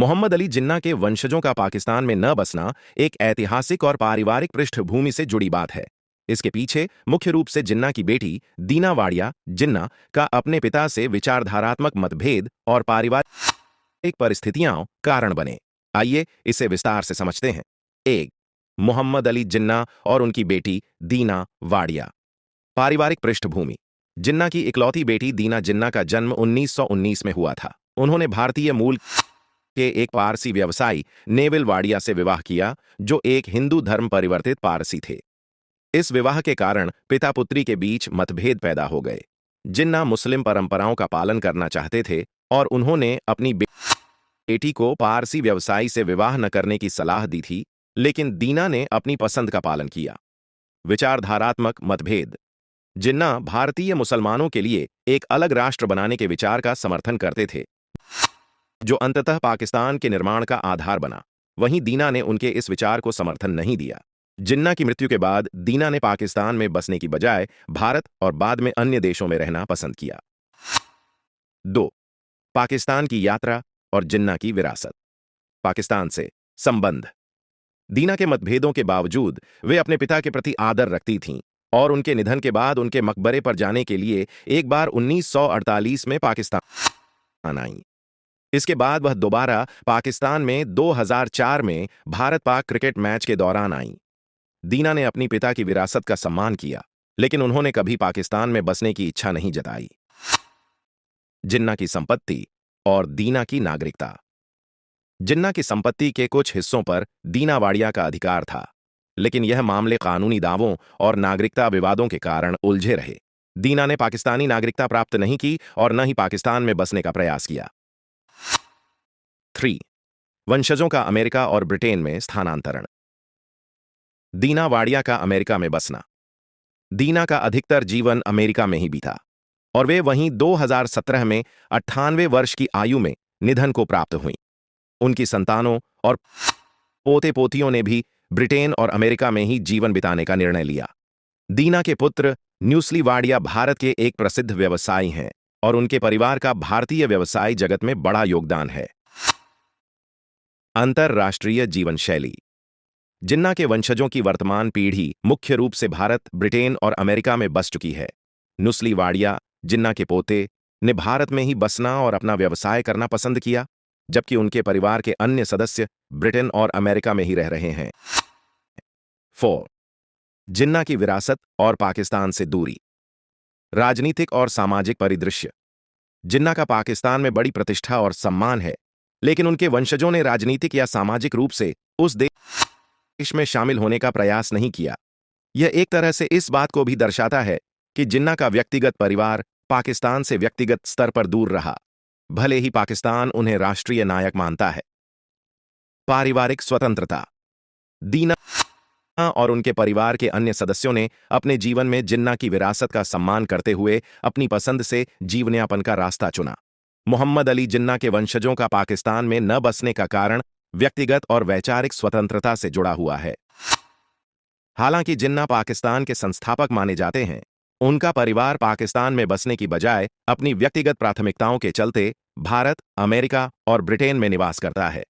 मोहम्मद अली जिन्ना के वंशजों का पाकिस्तान में न बसना एक ऐतिहासिक और पारिवारिक पृष्ठभूमि से जुड़ी बात है। इसके पीछे मुख्य रूप से जिन्ना की बेटी दीना वाडिया जिन्ना का अपने पिता से विचारधारात्मक मतभेद और पारिवारिक परिस्थितियां कारण बने। आइए इसे विस्तार से समझते हैं। 1. मोहम्मद अली जिन्ना और उनकी बेटी दीना वाडिया। पारिवारिक पृष्ठभूमि। जिन्ना की इकलौती बेटी दीना जिन्ना का जन्म 1919 में हुआ था। उन्होंने भारतीय मूल के एक पारसी व्यवसायी नेविल वाडिया से विवाह किया, जो एक हिंदू धर्म परिवर्तित पारसी थे। इस विवाह के कारण पिता पुत्री के बीच मतभेद पैदा हो गए। जिन्ना मुस्लिम परंपराओं का पालन करना चाहते थे और उन्होंने अपनी बेटी को पारसी व्यवसायी से विवाह न करने की सलाह दी थी, लेकिन दीना ने अपनी पसंद का पालन किया। विचारधारात्मक मतभेद। जिन्ना भारतीय मुसलमानों के लिए एक अलग राष्ट्र बनाने के विचार का समर्थन करते थे, जो अंततः पाकिस्तान के निर्माण का आधार बना। वहीं दीना ने उनके इस विचार को समर्थन नहीं दिया। जिन्ना की मृत्यु के बाद दीना ने पाकिस्तान में बसने की बजाय भारत और बाद में अन्य देशों में रहना पसंद किया। 2. पाकिस्तान की यात्रा और जिन्ना की विरासत। पाकिस्तान से संबंध। दीना के मतभेदों के बावजूद वे अपने पिता के प्रति आदर रखती थीं और उनके निधन के बाद उनके मकबरे पर जाने के लिए एक बार 1948 में पाकिस्तान आईं। इसके बाद वह दोबारा पाकिस्तान में 2004 में भारत-पाक क्रिकेट मैच के दौरान आईं। दीना ने अपनी पिता की विरासत का सम्मान किया, लेकिन उन्होंने कभी पाकिस्तान में बसने की इच्छा नहीं जताई। जिन्ना की संपत्ति और दीना की नागरिकता। जिन्ना की संपत्ति के कुछ हिस्सों पर दीना वाडिया का अधिकार था, लेकिन यह मामले कानूनी दावों और नागरिकता विवादों के कारण उलझे रहे। दीना ने पाकिस्तानी नागरिकता प्राप्त नहीं की और न ही पाकिस्तान में बसने का प्रयास किया। 3. वंशजों का अमेरिका और ब्रिटेन में स्थानांतरण। दीना वाडिया का अमेरिका में बसना। दीना का अधिकतर जीवन अमेरिका में ही बीता और वे वहीं 2017 में 98 वर्ष की आयु में निधन को प्राप्त हुईं। उनकी संतानों और पोते पोतियों ने भी ब्रिटेन और अमेरिका में ही जीवन बिताने का निर्णय लिया। दीना के पुत्र न्यूस्ली वाडिया भारत के एक प्रसिद्ध व्यवसायी हैं और उनके परिवार का भारतीय व्यवसाय जगत में बड़ा योगदान है। अंतरराष्ट्रीय जीवन शैली। जिन्ना के वंशजों की वर्तमान पीढ़ी मुख्य रूप से भारत, ब्रिटेन और अमेरिका में बस चुकी है। नुस्ली वाडिया, जिन्ना के पोते, ने भारत में ही बसना और अपना व्यवसाय करना पसंद किया, जबकि उनके परिवार के अन्य सदस्य ब्रिटेन और अमेरिका में ही रह रहे हैं। 4. जिन्ना की विरासत और पाकिस्तान से दूरी। राजनीतिक और सामाजिक परिदृश्य। जिन्ना का पाकिस्तान में बड़ी प्रतिष्ठा और सम्मान है, लेकिन उनके वंशजों ने राजनीतिक या सामाजिक रूप से उस देश में शामिल होने का प्रयास नहीं किया। यह एक तरह से इस बात को भी दर्शाता है कि जिन्ना का व्यक्तिगत परिवार पाकिस्तान से व्यक्तिगत स्तर पर दूर रहा, भले ही पाकिस्तान उन्हें राष्ट्रीय नायक मानता है। पारिवारिक स्वतंत्रता। दीना और उनके परिवार के अन्य सदस्यों ने अपने जीवन में जिन्ना की विरासत का सम्मान करते हुए अपनी पसंद से जीवनयापन का रास्ता चुना। मोहम्मद अली जिन्ना के वंशजों का पाकिस्तान में न बसने का कारण व्यक्तिगत और वैचारिक स्वतंत्रता से जुड़ा हुआ है। हालांकि जिन्ना पाकिस्तान के संस्थापक माने जाते हैं, उनका परिवार पाकिस्तान में बसने की बजाय अपनी व्यक्तिगत प्राथमिकताओं के चलते भारत, अमेरिका और ब्रिटेन में निवास करता है।